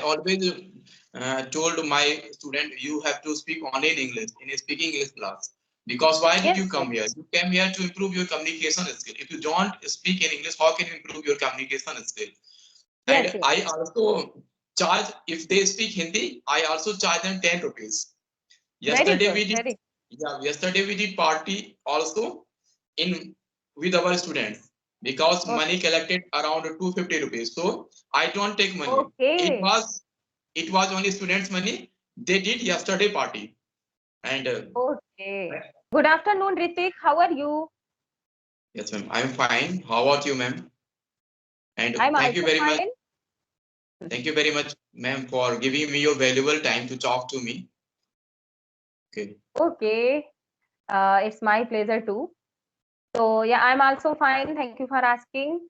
always told my student, you have to speak only in English, in a speaking English class. Because why did Yes, you yes, come here? You came here to improve your communication skill. If you don't speak in English, how can you improve your communication skill? yes, And yes. I also charge, if they speak Hindi, I also charge them 10 rupees. Very Yesterday good, we did, very. yesterday we did party also in with our students because Okay. money collected around 250 rupees. So I don't take money. It Okay. was it was only students' money. They did yesterday party. And Okay. Good afternoon, Ritik. How are you? yes, ma'am, I'm fine. How about you, ma'am? And I'm thank you also very much. fine. Thank you very much, ma'am, for giving me your valuable time to talk to me. Okay. Okay. It's my pleasure too. So yeah, I'm also fine. Thank you for asking.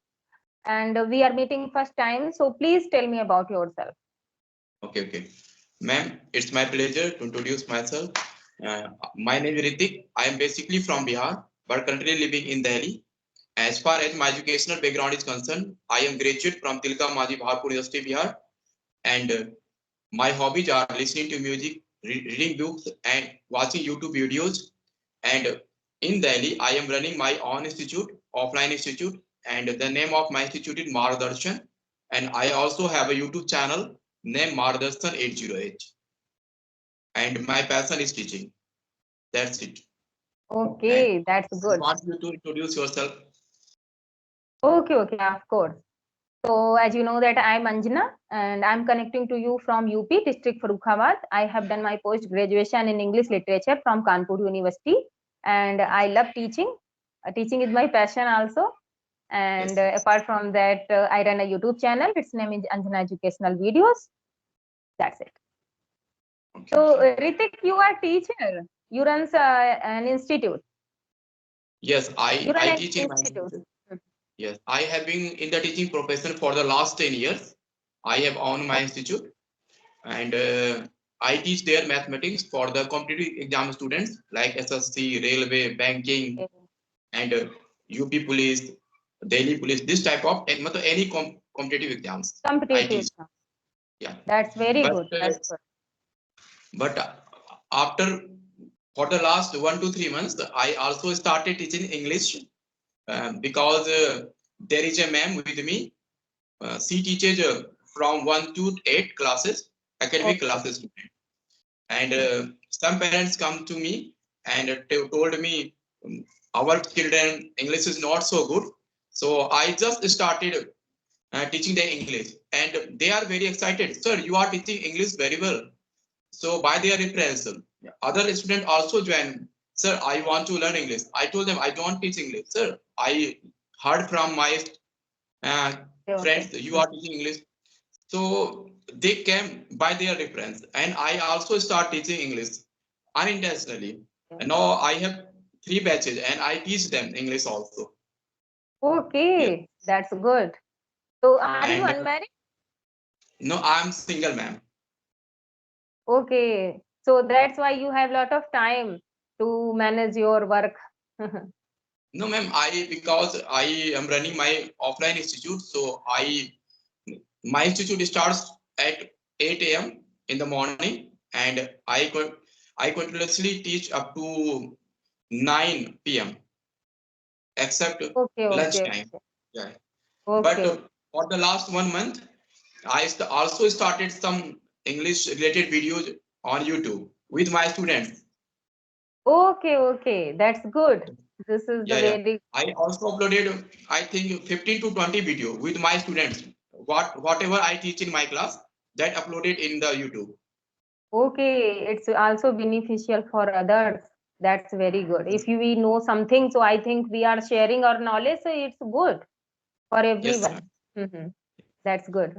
And we are meeting first time. So please tell me about yourself. Okay, okay. Ma'am, it's my pleasure to introduce myself. My name is Ritik. I am basically from Bihar, but currently living in Delhi. As far as my educational background is concerned, I am graduate from Tilka Maji Bhagalpur University, Bihar, and my hobbies are listening to music, reading books, and watching YouTube videos. And in Delhi, I am running my own institute, offline institute, and the name of my institute is Mardarshan. And I also have a YouTube channel named Mardarshan 80H. And my passion is teaching. That's it. And Okay, that's I good. want you to introduce yourself. Okay, okay, of course. So as you know that I'm Anjana and I'm connecting to you from UP district Farrukhabad. I have done my post graduation in English literature from Kanpur University and I love teaching. Teaching is my passion also. And Yes. apart from that, I run a YouTube channel. Its name is Anjana Educational Videos. That's it. Okay, So okay. Ritik, you are teacher. You run an institute. Yes, You run I an teach in my institute. institute. Yes, I have been in the teaching profession for the last 10 years. I have owned my institute and I teach there mathematics for the competitive exam students like SSC, railway, banking, Okay. and UP police, Delhi police, this type of any competitive exams I Competitive teach. exam. Yeah, That's very but good. That's good. after for the last 1 to 3 months, I also started teaching English because there is a ma'am with me. She teaches from 1 to 8 classes, academic Okay. classes, and some parents come to me and told me our children English is not so good. So I just started teaching them English, and they are very excited. Sir, you are teaching English very well. So by their reference, other students also join. Sir, I want to learn English. I told them I don't teach English. Sir, I heard from my uh, Okay. Okay. friends you are teaching English. So they came by their reference, and I also start teaching English unintentionally. And now I have 3 batches, and I teach them English also. Yes, Okay. That's good. So are you and unmarried? no, I'm single, ma'am. Okay. So that's why you have a lot of time to manage your work. No, ma'am. I because I am running my offline institute, so my institute starts at 8 a.m. in the morning, and I continuously teach up to 9 p.m. except Okay. Okay. lunchtime. Yeah. But Okay. for the last 1 month, I also started some English related videos on YouTube with my students. Okay. Okay. That's good. This is the Yeah, yeah. very I also uploaded, I think, 15 to 20 video with my students. Whatever I teach in my class, that uploaded in the YouTube. okay. It's also beneficial for others. That's very good. If we know something, so I think we are sharing our knowledge, so it's good for Yes, everyone. ma'am. Mhm. That's good.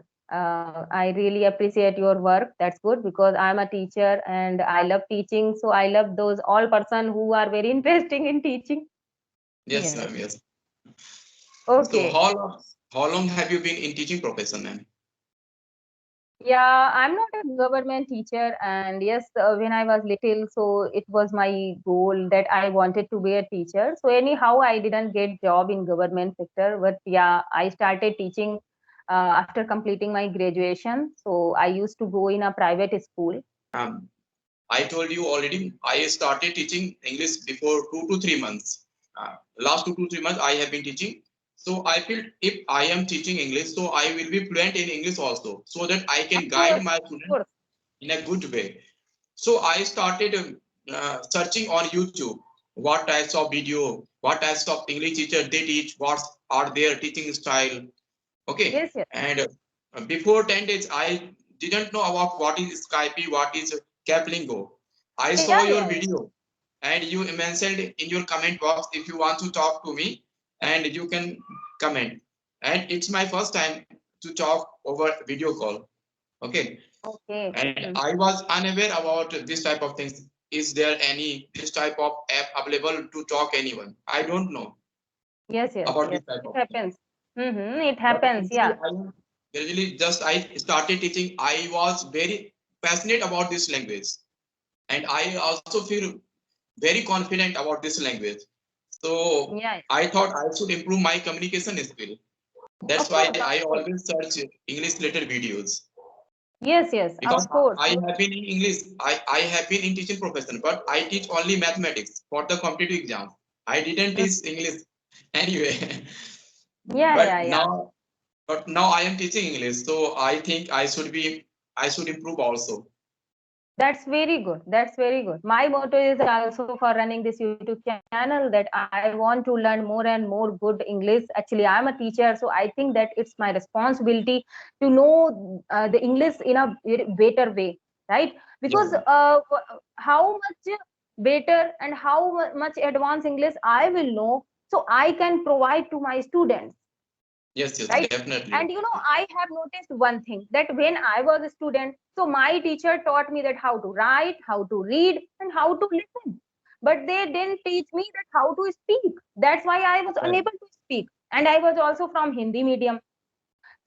I really appreciate your work. That's good because I'm a teacher and I love teaching. So I love those all person who are very interesting in teaching. Yes, Yes. ma'am. Yes. So Okay. how long have you been in teaching profession, ma'am? Yeah, I'm not a government teacher, and yes, when I was little, so it was my goal that I wanted to be a teacher. So anyhow, I didn't get job in government sector, but yeah, I started teaching after completing my graduation. So I used to go in a private school. Um, I told you already, I started teaching English before 2 to 3 months. Last 2 to 3 months, I have been teaching. So I feel if I am teaching English, so I will be fluent in English also, so that I Of can guide course, my of students course. in a good way. So I started searching on YouTube what types of video, what types of English teacher they teach, what are their teaching style. Okay, Yes, yes. and before 10 days, I didn't know about what is Skype, what is Caplingo. I saw Yeah, your yeah, yeah. video and you mentioned in your comment box if you want to talk to me and you can comment. And it's my first time to talk over video call. Okay, Okay. and Hmm. I was unaware about this type of things. Is there any this type of app available to talk anyone? I don't know Yes, yes, about yes. this type It of thing. happens. It But happens. gradually, Yeah. just I started teaching. I was very passionate about this language, and I also feel very confident about this language. So Yeah. I thought I should improve my communication skill. That's Of why course, of I course. always search English related videos Yes, yes, because of course. I have been in English. I have been in teaching profession, but I teach only mathematics for the competitive exam. I didn't Mm. teach English anyway. Yeah, yeah, but yeah. now but now I am teaching English, so I think I should improve also. That's very good. That's very good. My motto is also for running this YouTube channel that I want to learn more and more good English. Actually, I'm a teacher, so I think that it's my responsibility to know the English in a very better way, right? Yeah. Because how much better and how much advanced English I will know, so I can provide to my students, Yes, yes, right? definitely. And I have noticed one thing, that when I was a student, so my teacher taught me that how to write, how to read, and how to listen, but they didn't teach me that how to speak. That's why I was Right. unable to speak, and I was also from Hindi medium.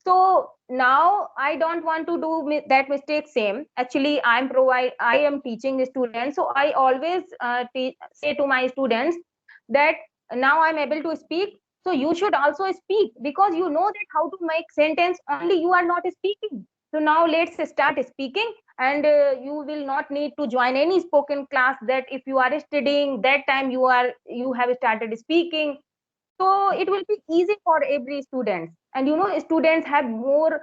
So now I don't want to do that mistake same. Actually, I am teaching students, so I always say to my students that now I'm able to speak, so you should also speak, because you know that how to make sentence, only you are not speaking. So now let's start speaking, and you will not need to join any spoken class, that if you are studying that time you have started speaking. So it will be easy for every student, and students have more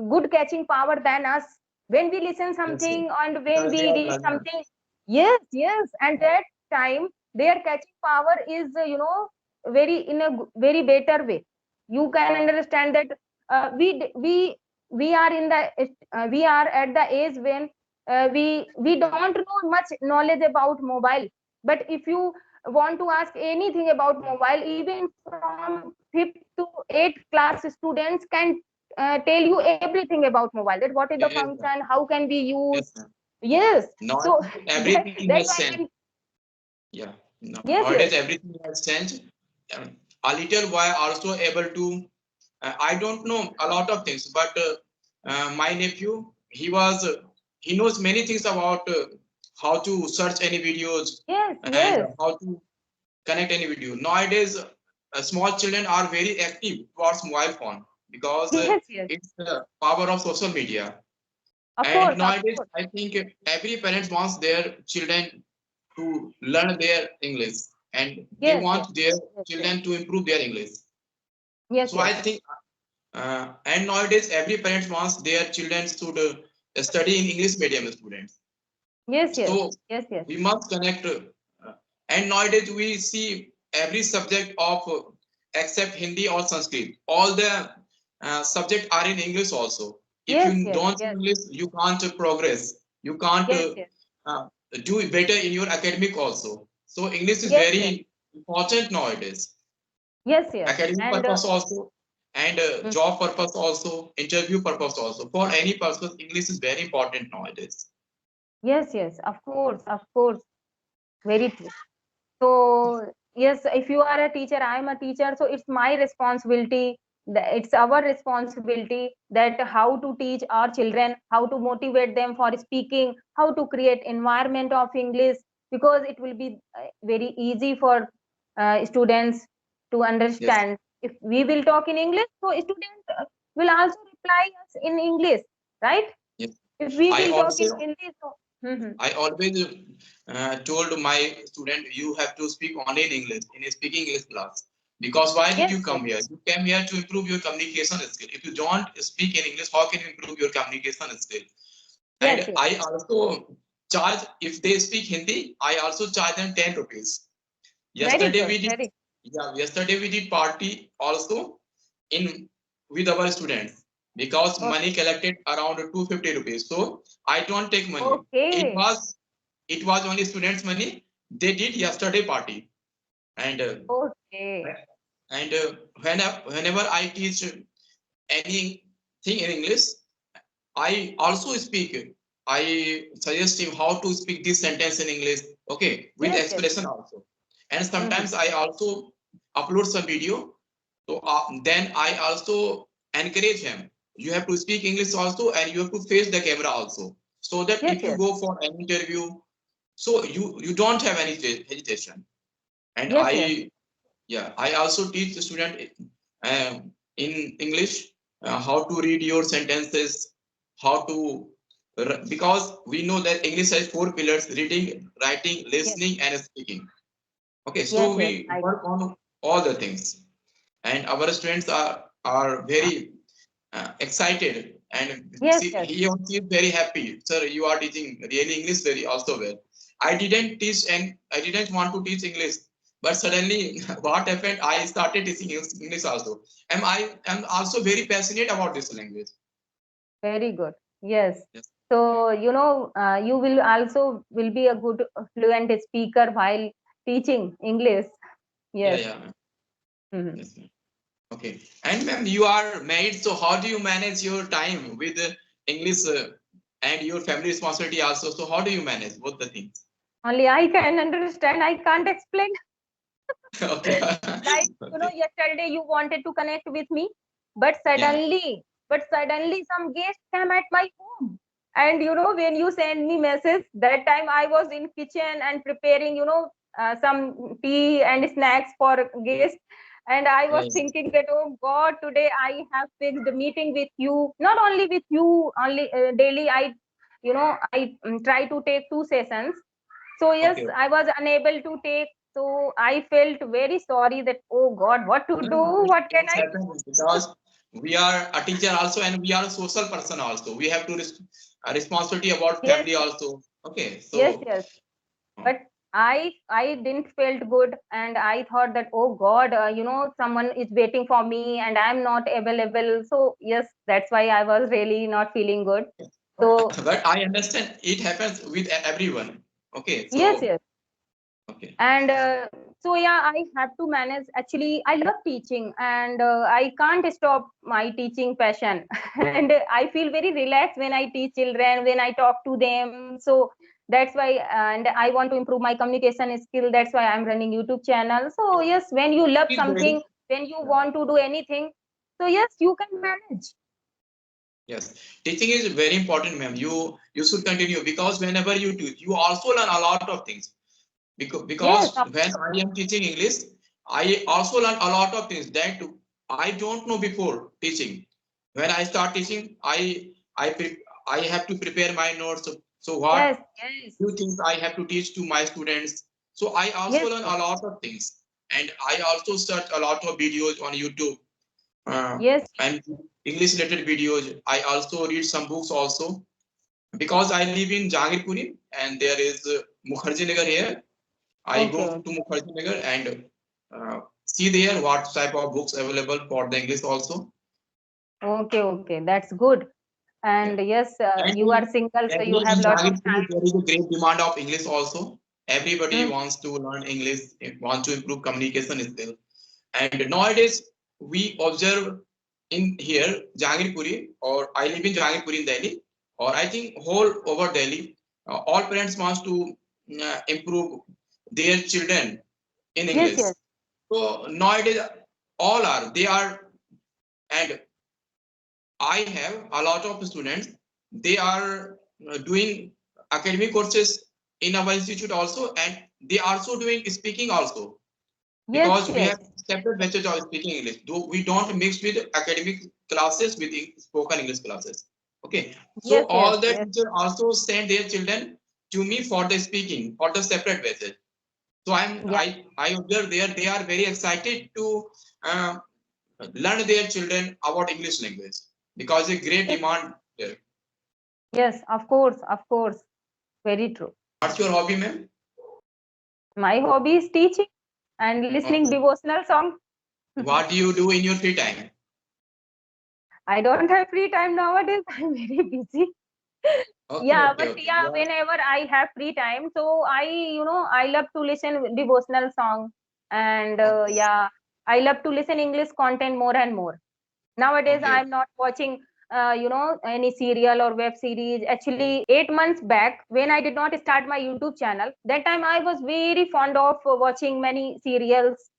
good catching power than us. When we listen Yes, yes. something and when Because we they are read learners. something, yes, yes, and that time their catching power is very in a very better way. You can understand that we are in the we are at the age when we don't know much knowledge about mobile. But if you want to ask anything about mobile, even from 5th to 8th class students can tell you everything about mobile, that what is the Yes, function, how can we use. yes, ma'am. Yes. So Nowadays everything that's has why changed. I'm. Yeah. No, Yes, nowadays yes, everything has changed. A little while also able to. I don't know a lot of things, but my nephew he knows many things about how to search any videos yes, and yes. how to connect any video. Nowadays, small children are very active towards mobile phone because Yes, yes, it's the power of social media. of And course, of nowadays, course. I think every parent wants their children to learn their English and they Yes, yes, want their yes, yes, children to improve their English. yes, So I yes, think, and nowadays every parent wants their children to study in English medium students. yes, yes, So yes, yes, we must connect. And nowadays we see every subject of except Hindi or Sanskrit. All the subjects are in English also. If yes, you yes, don't yes, English, you can't progress. You can't yes, yes, uh, do better in your academic also. So English is yes, yes, very important nowadays. yes, yes. Academic And purpose also, and mm, job purpose also, interview purpose also. For any purpose, English is very important nowadays. yes, yes, of course, very true. So yes, if you are a teacher, I am a teacher, so it's my responsibility, it's our responsibility, that how to teach our children, how to motivate them for speaking, how to create environment of English, because it will be very easy for students to Yes. understand. If we will talk in English, so students will also reply us in English, right? Yes. If we I will talk in also Hindi, so I always told my student, you have to speak only in English, in a speaking English class. Because why did yes, you yes, come here? You came here to improve your communication skill. If you don't speak in English, how can you improve your communication skill? yes, And yes. I also charge, if they speak Hindi, I also charge them 10 rupees. Very Yesterday good, we did, very yeah, yesterday we did party also in with our students because okay. money collected around 250 rupees. So I don't take money. It Okay, was it was only students' money. They did yesterday party, and okay. and whenever I teach anything in English, I also speak. I suggest him how to speak this sentence in English. Okay, with Yes, yes. expression also. And Mm-hmm. sometimes I also upload some video. So then I also encourage him. You have to speak English also, and you have to face the camera also. So that Yes, if you yes, go for an interview, so you don't have any hesitation. And yes, yes, I also teach the student in English how to read your sentences, how to because we know that English has four pillars: reading, writing, yes, listening, and speaking. Okay, yes, so yes. we I work on all the things, and our students are very excited, and yes, see, yes. he or she is very happy. Sir, you are teaching really English very also well. I didn't teach and I didn't want to teach English, but suddenly what happened? I started teaching English also. And I am also very passionate about this language. Very good. Yes. Yes. So, you will also will be a good fluent speaker while teaching English. Yeah, Yes. yeah. Mhm. Yes, ma'am. Okay. And ma'am, you are married, so how do you manage your time with English and your family responsibility also? So how do you manage both the things? Only I can understand. I can't explain. Okay. Like, Okay. yesterday you wanted to connect with me, but Yeah. suddenly some guest came at my home. And when you send me message, that time I was in kitchen and preparing, some tea and snacks for guests. And I was Yeah. thinking that, oh God, today I have fixed a meeting with you. Not only with you, only daily I try to take 2 sessions. So yes, Okay. I was unable to take. So I felt very sorry that, oh God, what to do? No, What can it's I happened because we are a teacher also and we are a social person also. We have to a responsibility about do? Yes, family also. Okay, yes, so yes. uh, But I didn't felt good, and I thought that, oh God, someone is waiting for me and I'm not available. So yes, that's why I was really not feeling good. So but I understand it happens with everyone. Okay, yes, so yes. okay, And so yeah, I have to manage. Actually, I love teaching, and I can't stop my teaching passion. And I feel very relaxed when I teach children, when I talk to them. So that's why, and I want to improve my communication skill. That's why I'm running YouTube channel. So yes, when you love it's something, very when you want to do anything, so yes, you can manage. yes. Teaching is very important, ma'am. You should continue because whenever you do, you also learn a lot of things. Yes, Because when I am teaching English, I also learn a lot of things that I don't know before teaching. When I start teaching, I have to prepare my notes. So yes, what yes, new things I have to teach to my students. So I yes, also learn yes, a lot of things, and I also search a lot of videos on YouTube yes, and English related videos. I also read some books also because I live in Jangirpuri and there is Mukherjee Nagar here. I okay, go okay, to Mukherjee Nagar and see there what type of books available for the English also. okay, okay. That's good. Yeah. And yes, And you are single, so you have in lot of Jagirpuri, time. there is a great demand of English also. Everybody Hmm. wants to learn English, wants to improve communication skill. And nowadays, we observe in here, Jagirpuri, or I live in Jagirpuri in Delhi, or I think whole over Delhi, all parents wants to improve their children in Yes, English. yes, So nowadays, all are they are, and I have a lot of students. They are doing academic courses in our institute also, and they also doing speaking also yes, because we yes, have separate batches of speaking English. Though we don't mix with academic classes with spoken English classes. Okay, so Yes, all yes, the yes, teacher also send their children to me for the speaking for the separate basis. So yeah, I observe there they are very excited to uh, learn their children about English language because a great yes, demand there. yes, of course, very true. What's your hobby, ma'am? My hobby is teaching and listening Okay. devotional song. What do you do in your free time? I don't have free time nowadays. I'm very busy. Okay, Yeah, okay, but okay. yeah, Yeah. whenever I have free time, so I love to listen devotional song, and Okay, yeah, I love to listen English content more and more. Nowadays, okay, I'm not watching, any serial or web series. Actually, 8 months back, when I did not start my YouTube channel, that time I was very fond of watching many serials.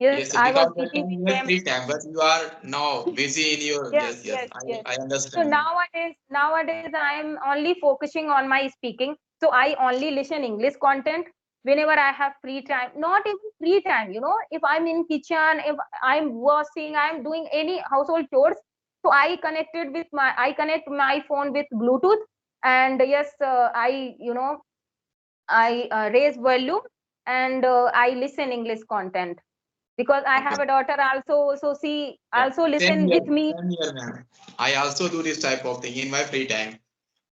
Yes, yes, I was because that busy time with you have them. free time, but you are now busy in your Yes, yes, yes. yes, yes. I So understand, ma'am. nowadays I am only focusing on my speaking. So I only listen English content whenever I have free time. Not even free time, if I'm in kitchen, if I'm washing, I'm doing any household chores. So I connect my phone with Bluetooth, and yes, I raise volume, and I listen English content because I Okay. have a daughter also. So she Yeah. also listen with me. Same here, ma'am. I also do this type of thing in my free time.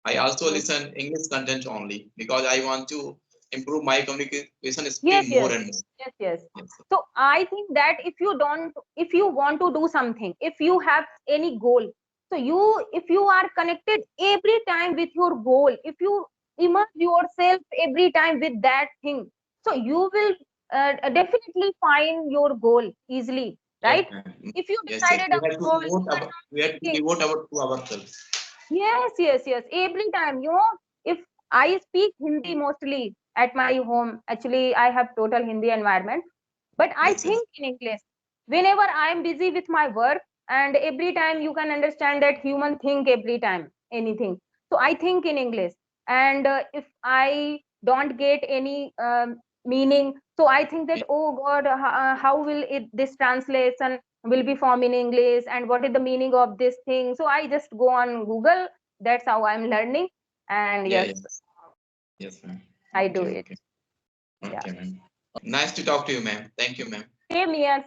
I also Yes, listen English content only because I want to improve my communication yes, skill more yes, and more. yes, yes. Yes. So I think that if you want to do something, if you have any goal, so if you are connected every time with your goal, if you immerse yourself every time with that thing, so you will definitely find your goal easily, Yes, right? ma'am. If you Yes, yes. decided a goal, you are not We have to thinking. devote our to ourselves. Yes, yes, yes. Every time, if I speak Hindi mostly at my home, actually, I have total Hindi environment, but I Yes, yes. think in English. Whenever I am busy with my work, and every time you can understand that human think every time anything. So I think in English, and if I don't get any meaning, so I think that, oh God, how will this translation will be formed in English, and what is the meaning of this thing? So I just go on Google. That's how I'm learning, and Yeah, yes, yeah. Yes, ma'am. I do Okay, it. okay. Yeah. Okay, ma'am. Nice to talk to you, ma'am. Thank you, ma'am. Same here.